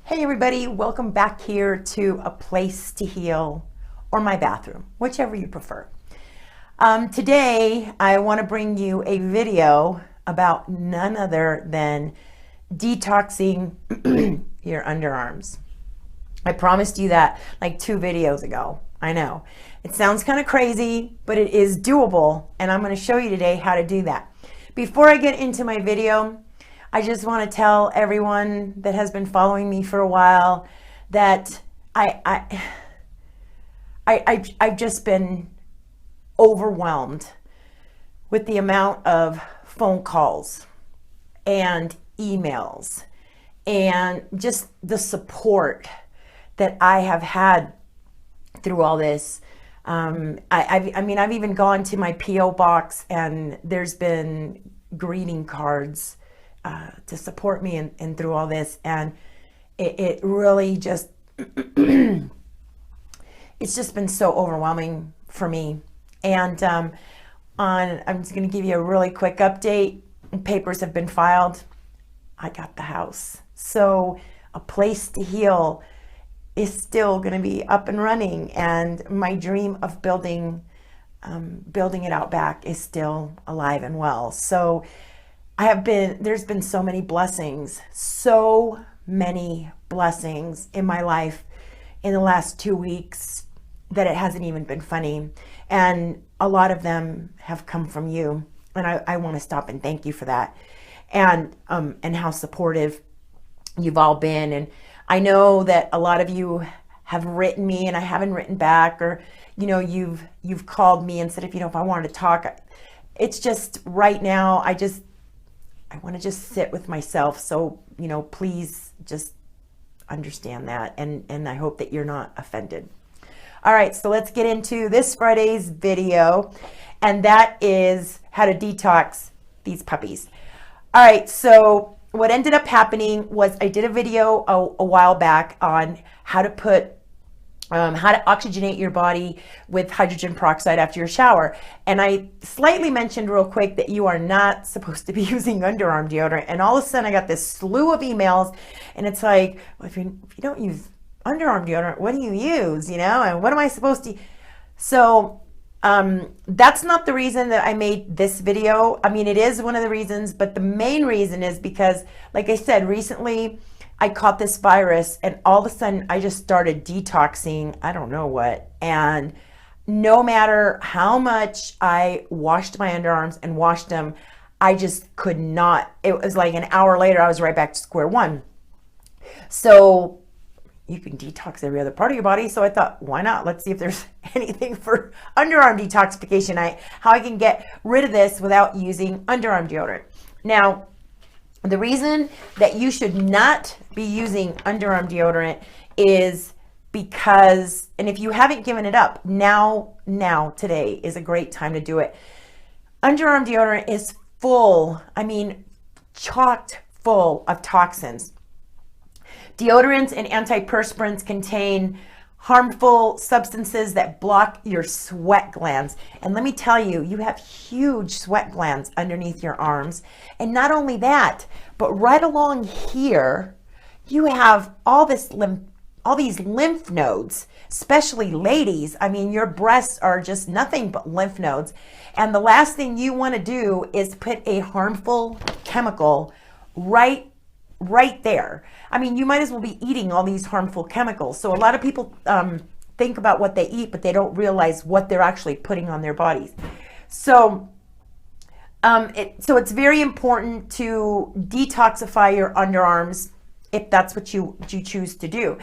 Hey everybody, welcome back here to A Place to Heal, or my bathroom, whichever you prefer. Today I want to bring you a video about none other than detoxing your underarms. I promised you that like 2 videos ago. I know. It sounds kind of crazy, but it is doable, and I'm going to show you today how to do that. Before I get into my video, I just want to tell everyone that has been following me for a while that I've just been overwhelmed with the amount of phone calls and emails and just the support that I have had through all this. I've even gone to my P.O. box and there's been greeting cards to support me and through all this, and it really just it's just been so overwhelming for me. And I'm just going to give you a really quick update. Papers have been filed. I got the house, so A Place to Heal is still going to be up and running, and my dream of building it out back is still alive and well. So there's been so many blessings in my life in the last 2 weeks that it hasn't even been funny. And a lot of them have come from you. And I want to stop and thank you for that. And how supportive you've all been. And I know that a lot of you have written me and I haven't written back, or, you've called me and said, if I wanted to talk. It's just right now, I want to just sit with myself. So, please just understand that. And I hope that you're not offended. All right, so let's get into this Friday's video. And that is how to detox these puppies. All right, so what ended up happening was I did a video a while back on how to oxygenate your body with hydrogen peroxide after your shower. And I slightly mentioned real quick that you are not supposed to be using underarm deodorant. And all of a sudden I got this slew of emails, and it's like, well, if you don't use underarm deodorant, what do you use? And what am I supposed to? So that's not the reason that I made this video. I mean, it is one of the reasons, but the main reason is because, like I said, recently I caught this virus, and all of a sudden I just started detoxing, I don't know what. And no matter how much I washed my underarms and washed them, I just could not. It was like an hour later, I was right back to square one. So you can detox every other part of your body. So I thought, why not? Let's see if there's anything for underarm detoxification, how I can get rid of this without using underarm deodorant. Now, the reason that you should not be using underarm deodorant is because, and if you haven't given it up, now today is a great time to do it. Underarm deodorant is full, chocked full of toxins. Deodorants and antiperspirants contain harmful substances that block your sweat glands. And let me tell you, you have huge sweat glands underneath your arms. And not only that, but right along here, you have all these lymph nodes, especially ladies. Your breasts are just nothing but lymph nodes. And the last thing you want to do is put a harmful chemical right there. You might as well be eating all these harmful chemicals. So a lot of people think about what they eat, but they don't realize what they're actually putting on their bodies. So it's very important to detoxify your underarms if that's what you choose to do.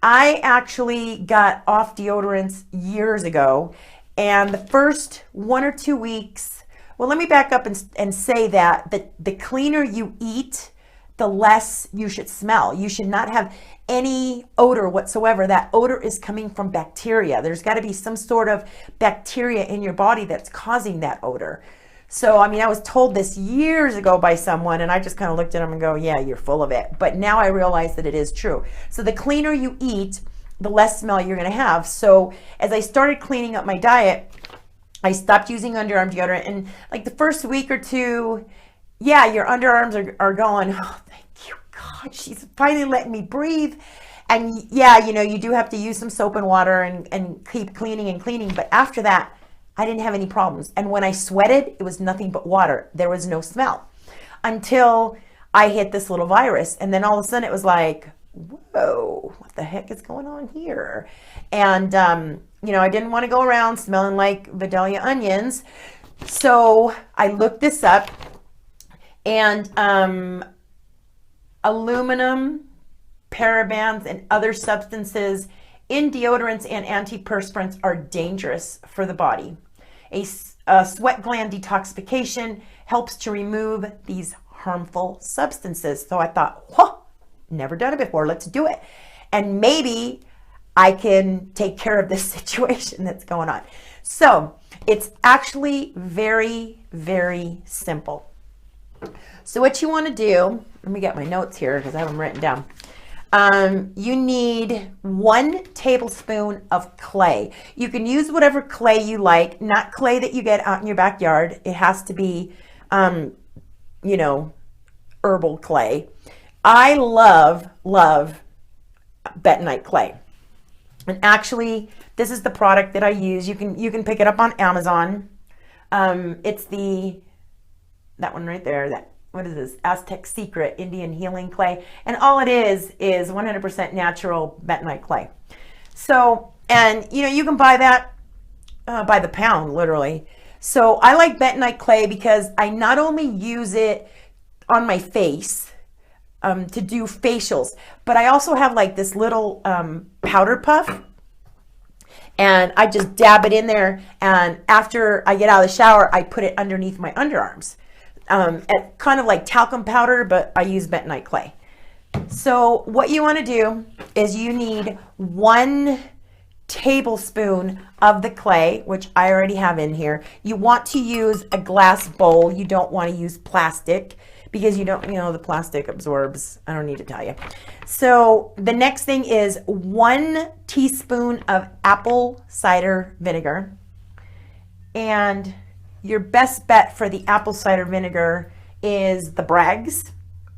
I actually got off deodorants years ago, and the first 1 or 2 weeks, well, let me back up and say that the cleaner you eat, the less you should smell. You should not have any odor whatsoever. That odor is coming from bacteria. There's got to be some sort of bacteria in your body that's causing that odor. So, I was told this years ago by someone, and I just kind of looked at them and go, yeah, you're full of it. But now I realize that it is true. So the cleaner you eat, the less smell you're going to have. So as I started cleaning up my diet, I stopped using underarm deodorant. And like the first week or two, yeah, your underarms are going, oh, thank you, God. God, she's finally letting me breathe. And yeah, you know, you do have to use some soap and water and keep cleaning and cleaning. But after that, I didn't have any problems. And when I sweated, it was nothing but water. There was no smell until I hit this little virus. And then all of a sudden it was like, whoa, what the heck is going on here? And, you know, I didn't want to go around smelling like Vidalia onions. So I looked this up, and aluminum, parabens, and other substances in deodorants and antiperspirants are dangerous for the body. A sweat gland detoxification helps to remove these harmful substances. So I thought, whoa, never done it before. Let's do it. And maybe I can take care of this situation that's going on. So it's actually very, very simple. So what you want to do, let me get my notes here because I have them written down. You need 1 tablespoon of clay. You can use whatever clay you like, not clay that you get out in your backyard. It has to be, you know, herbal clay. I love bentonite clay. And actually, this is the product that I use. You can pick it up on Amazon. It's that one right there. What is this? Aztec Secret Indian Healing Clay. And all it is 100% natural bentonite clay. So, and you know, you can buy that by the pound, literally. So I like bentonite clay because I not only use it on my face to do facials, but I also have like this little powder puff, and I just dab it in there, and after I get out of the shower, I put it underneath my underarms. Kind of like talcum powder, but I use bentonite clay. So what you want to do is you need 1 tablespoon of the clay, which I already have in here. You want to use a glass bowl. You don't want to use plastic because you know, the plastic absorbs. I don't need to tell you. So the next thing is 1 teaspoon of apple cider vinegar. And your best bet for the apple cider vinegar is the Bragg's,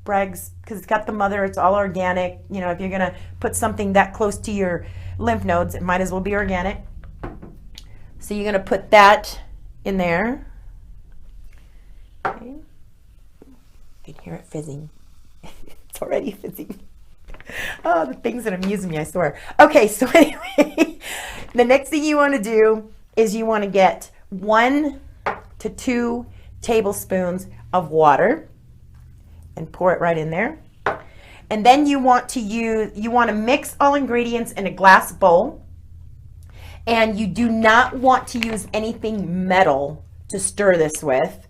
because it's got the mother, it's all organic. You know, if you're gonna put something that close to your lymph nodes, it might as well be organic. So you're gonna put that in there. Okay. You can hear it fizzing. It's already fizzing. Oh, the things that amuse me, I swear. Okay, so anyway, the next thing you want to do is you want to get 1 to 2 tablespoons of water and pour it right in there. And then you want to mix all ingredients in a glass bowl, and you do not want to use anything metal to stir this with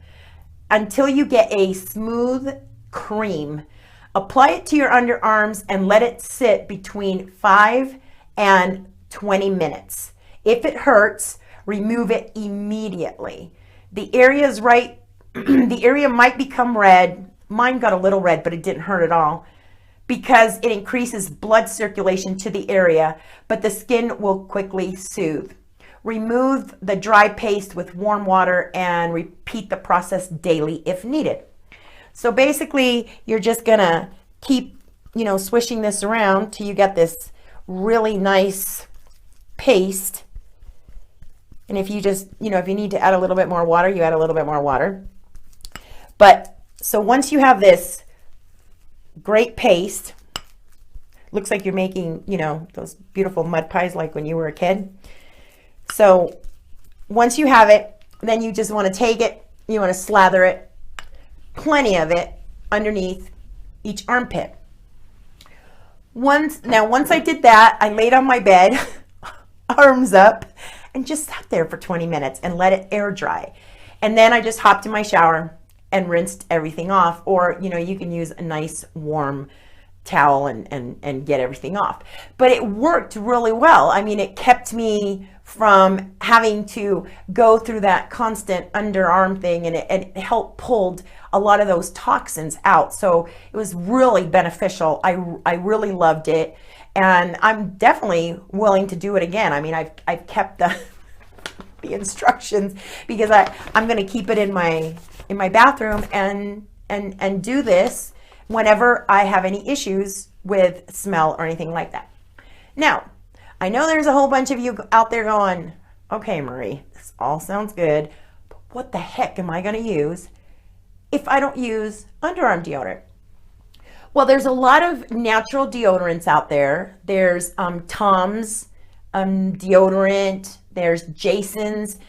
until you get a smooth cream. Apply it to your underarms and let it sit between 5 and 20 minutes. If it hurts, remove it immediately. The area is right, the area might become red. Mine got a little red, but it didn't hurt at all because it increases blood circulation to the area, but the skin will quickly soothe. Remove the dry paste with warm water and repeat the process daily if needed. So basically, you're just gonna keep, you know, swishing this around till you get this really nice paste. And if you just, you know, if you need to add a little bit more water, you add a little bit more water. But so once you have this great paste, looks like you're making, you know, those beautiful mud pies like when you were a kid. So once you have it, then you just want to take it, you want to slather it, plenty of it, underneath each armpit. Once I did that, I laid on my bed, arms up, and just sat there for 20 minutes and let it air dry. And then I just hopped in my shower and rinsed everything off. Or, you know, you can use a nice warm towel and get everything off. But it worked really well. I mean, it kept me from having to go through that constant underarm thing, and it helped pulled a lot of those toxins out. So it was really beneficial. I really loved it, and I'm definitely willing to do it again. I mean, I've kept the instructions because I'm going to keep it in my bathroom and do this whenever I have any issues with smell or anything like that. Now, I know there's a whole bunch of you out there going, okay, Marie, this all sounds good, but what the heck am I going to use if I don't use underarm deodorant? Well, there's a lot of natural deodorants out there. There's Tom's deodorant, there's Jason's.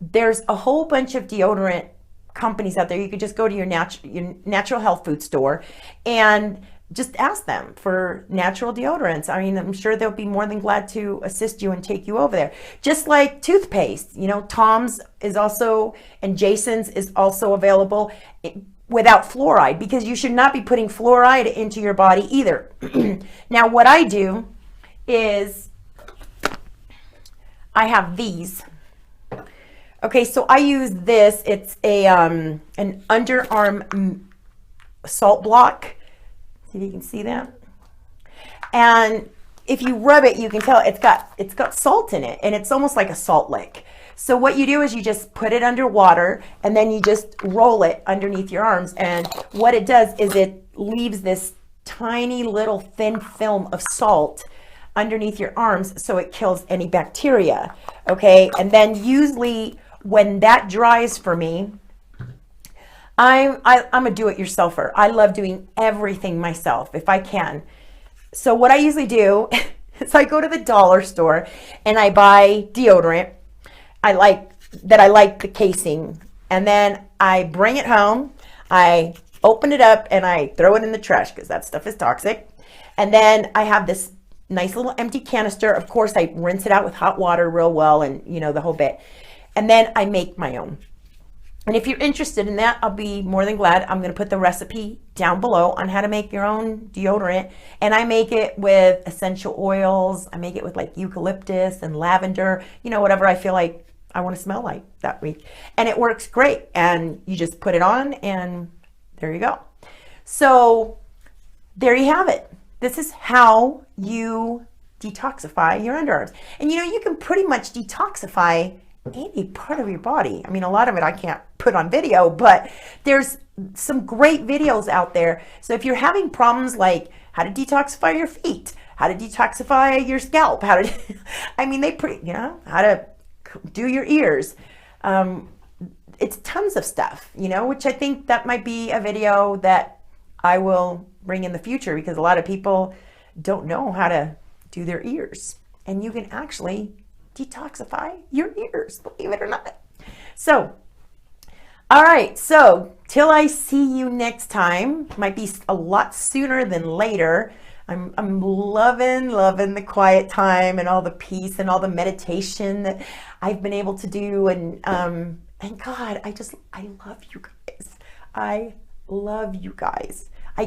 There's a whole bunch of deodorant companies out there. You could just go to your natural health food store and just ask them for natural deodorants. I mean, I'm sure they'll be more than glad to assist you and take you over there. Just like toothpaste, you know, Tom's is also, and Jason's is also available without fluoride, because you should not be putting fluoride into your body either. Now, what I do is I have these. Okay, so I use this. It's a an underarm salt block. See if you can see that. And if you rub it, you can tell it's got salt in it, and it's almost like a salt lick. So what you do is you just put it under water, and then you just roll it underneath your arms. And what it does is it leaves this tiny little thin film of salt underneath your arms, so it kills any bacteria. Okay, and then usually when that dries for me, I'm a do-it-yourselfer. I love doing everything myself if I can. So what I usually do is I go to the dollar store and I buy deodorant. I like the casing, and then I bring it home. I open it up and I throw it in the trash because that stuff is toxic. And then I have this nice little empty canister. Of course, I rinse it out with hot water real well, and you know, the whole bit. And then I make my own. And if you're interested in that, I'll be more than glad. I'm going to put the recipe down below on how to make your own deodorant. And I make it with essential oils. I make it with like eucalyptus and lavender, you know, whatever I feel like I want to smell like that week. And it works great. And you just put it on and there you go. So there you have it. This is how you detoxify your underarms. And you know, you can pretty much detoxify any part of your body. I mean, a lot of it I can't put on video, but there's some great videos out there. So if you're having problems like how to detoxify your feet, how to detoxify your scalp, how to, I mean, you know, how to do your ears. It's tons of stuff, you know, which I think that might be a video that I will bring in the future, because a lot of people don't know how to do their ears, and you can actually detoxify your ears, believe it or not. So, all right, so till I see you next time, might be a lot sooner than later. I'm loving the quiet time and all the peace and all the meditation that I've been able to do, and God, I love you guys. I love you guys. I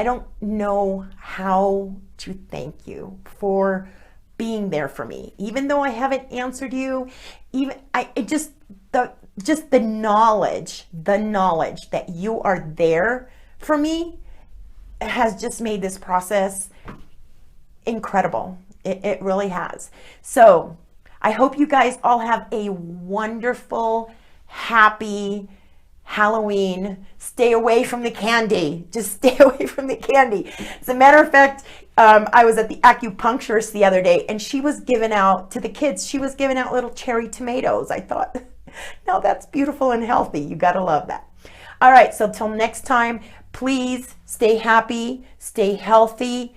don't know how to thank you for being there for me, even though I haven't answered you. Just the knowledge that you are there for me has just made this process incredible. It really has. So I hope you guys all have a wonderful, happy Halloween. Stay away from the candy. Just stay away from the candy. As a matter of fact, I was at the acupuncturist the other day, and she was giving out to the kids, she was giving out little cherry tomatoes. I thought, now that's beautiful and healthy. You got to love that. All right, so till next time, please stay happy, stay healthy,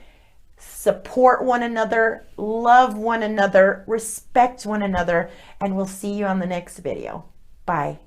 support one another, love one another, respect one another, and we'll see you on the next video. Bye.